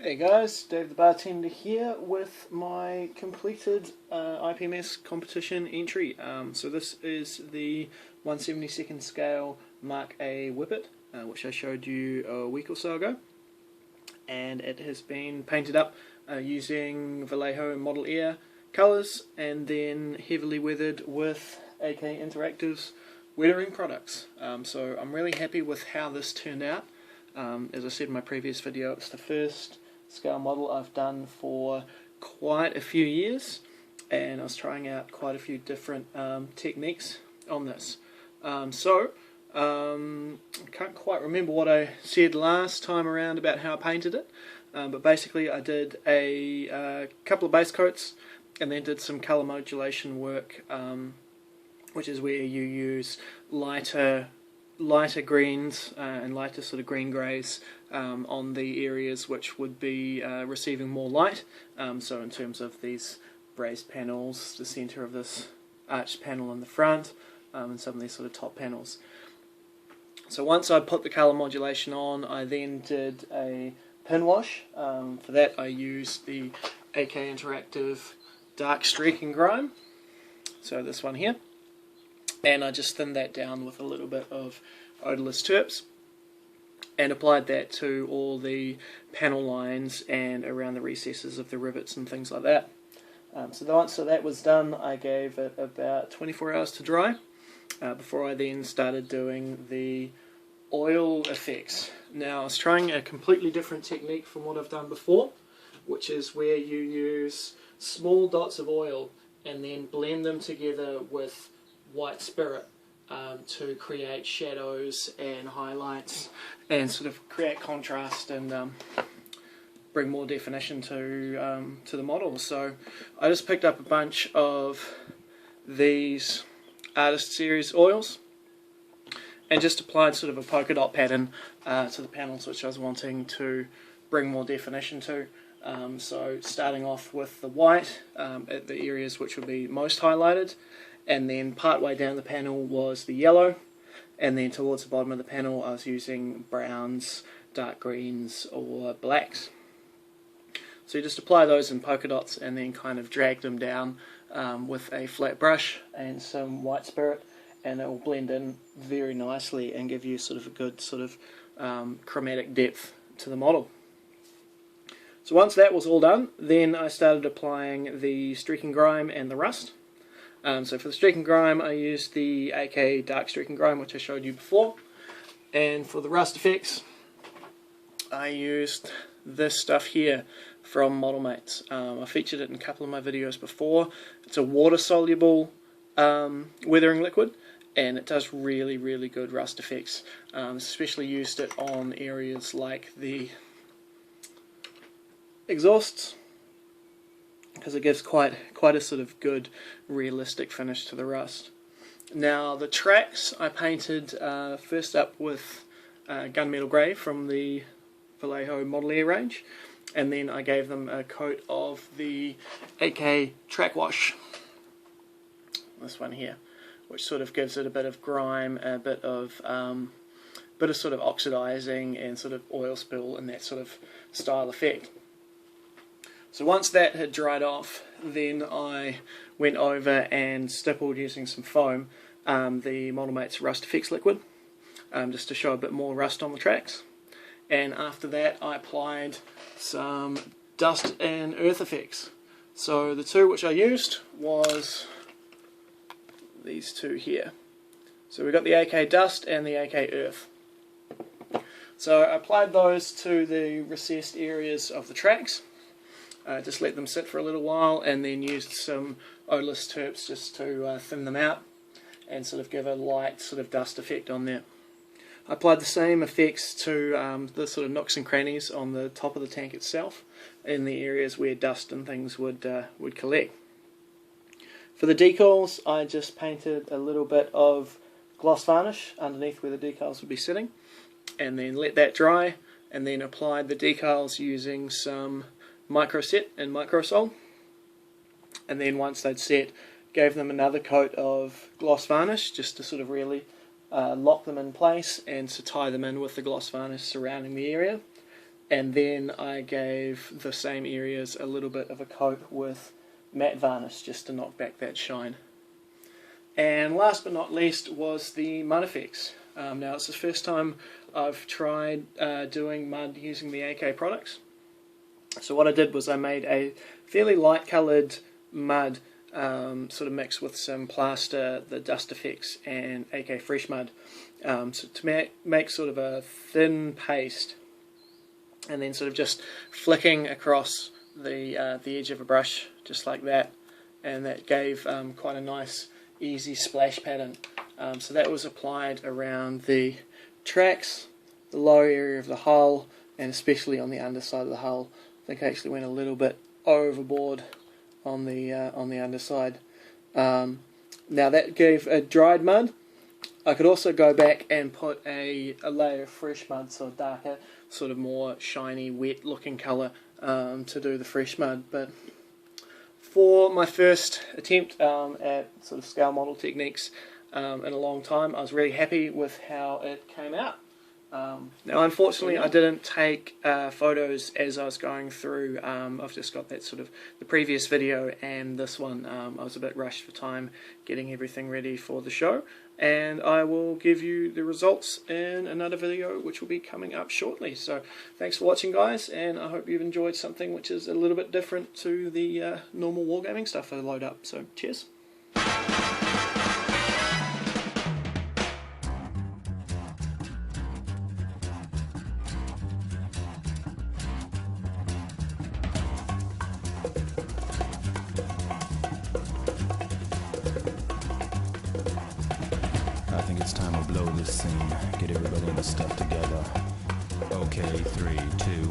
Hey guys, Dave the Bartender here with my completed IPMS competition entry. So this is the 1/72nd scale Mk.A Whippet, which I showed you a week or so ago. And it has been painted up using Vallejo and Model Air colours and then heavily weathered with AK Interactive's weathering products. So I'm really happy with how this turned out. As I said in my previous video, it's the first scale model I've done for quite a few years, and I was trying out quite a few different techniques on this. I can't quite remember what I said last time around about how I painted it, but basically I did a couple of base coats and then did some colour modulation work, which is where you use lighter greens and lighter sort of green greys on the areas which would be receiving more light. So in terms of these braised panels, the centre of this arched panel in the front, and some of these sort of top panels. So once I put the colour modulation on, I then did a pin wash. For that I used the AK Interactive Dark Streaking Grime, so this one here. And I just thinned that down with a little bit of odorless terps and applied that to all the panel lines and around the recesses of the rivets and things like that. Once that was done, I gave it about 24 hours to dry before I then started doing the oil effects. Now I was trying a completely different technique from what I've done before, which is where you use small dots of oil and then blend them together with white spirit to create shadows and highlights and sort of create contrast and bring more definition to the model. So I just picked up a bunch of these Artist Series oils and just applied sort of a polka dot pattern to the panels which I was wanting to bring more definition to. So starting off with the white at the areas which will be most highlighted, and then part way down the panel was the yellow, and then towards the bottom of the panel I was using browns, dark greens or blacks. So you just apply those in polka dots and then kind of drag them down with a flat brush and some white spirit, and it will blend in very nicely and give you sort of a good sort of chromatic depth to the model. So once that was all done, then I started applying the streaking grime and the rust. So for the streaking grime I used the AK Dark Streaking Grime, which I showed you before, and for the rust effects I used this stuff here from Model Mates. I featured it in a couple of my videos before. It's a water soluble weathering liquid, and it does really good rust effects. Especially used it on areas like the exhausts, because it gives quite a sort of good realistic finish to the rust. Now the tracks I painted first up with gunmetal grey from the Vallejo Model Air range, and then I gave them a coat of the AK track wash, this one here, which sort of gives it a bit of grime, a bit of sort of oxidizing and sort of oil spill and that sort of style effect. So once that had dried off, then I went over and stippled using some foam the Model Mates Rust Effects liquid, just to show a bit more rust on the tracks. And after that I applied some dust and earth effects. So the two which I used was these two here. So we got the AK Dust and the AK Earth. So I applied those to the recessed areas of the tracks. Just let them sit for a little while, and then used some odorless terps just to thin them out and sort of give a light sort of dust effect on there. I applied the same effects to the sort of nooks and crannies on the top of the tank itself, in the areas where dust and things would collect. For the decals, I just painted a little bit of gloss varnish underneath where the decals would be sitting, and then let that dry, and then applied the decals using some Micro Set and Micro Sol, and then once they'd set, gave them another coat of gloss varnish just to sort of really lock them in place and to tie them in with the gloss varnish surrounding the area, and then I gave the same areas a little bit of a coat with matte varnish just to knock back that shine. And last but not least was the mud effects. Now it's the first time I've tried doing mud using the Mk.A products. So what I did was I made a fairly light coloured mud sort of mixed with some plaster, the dust effects, and Mk.A fresh mud, so to make sort of a thin paste, and then sort of just flicking across the edge of a brush just like that, and that gave quite a nice easy splash pattern. So that was applied around the tracks, the lower area of the hull, and especially on the underside of the hull. I think I actually went a little bit overboard on the underside. Now that gave a dried mud. I could also go back and put a layer of fresh mud, so a darker, sort of more shiny, wet looking colour to do the fresh mud. But for my first attempt at sort of scale model techniques in a long time, I was really happy with how it came out. Now unfortunately I didn't take photos as I was going through. I've just got that sort of the previous video and this one. I was a bit rushed for time getting everything ready for the show, and I will give you the results in another video which will be coming up shortly. So thanks for watching, guys, and I hope you've enjoyed something which is a little bit different to the normal wargaming stuff I load up. So cheers. I think it's time to blow this scene. Get everybody in the stuff together. Okay, 3, 2,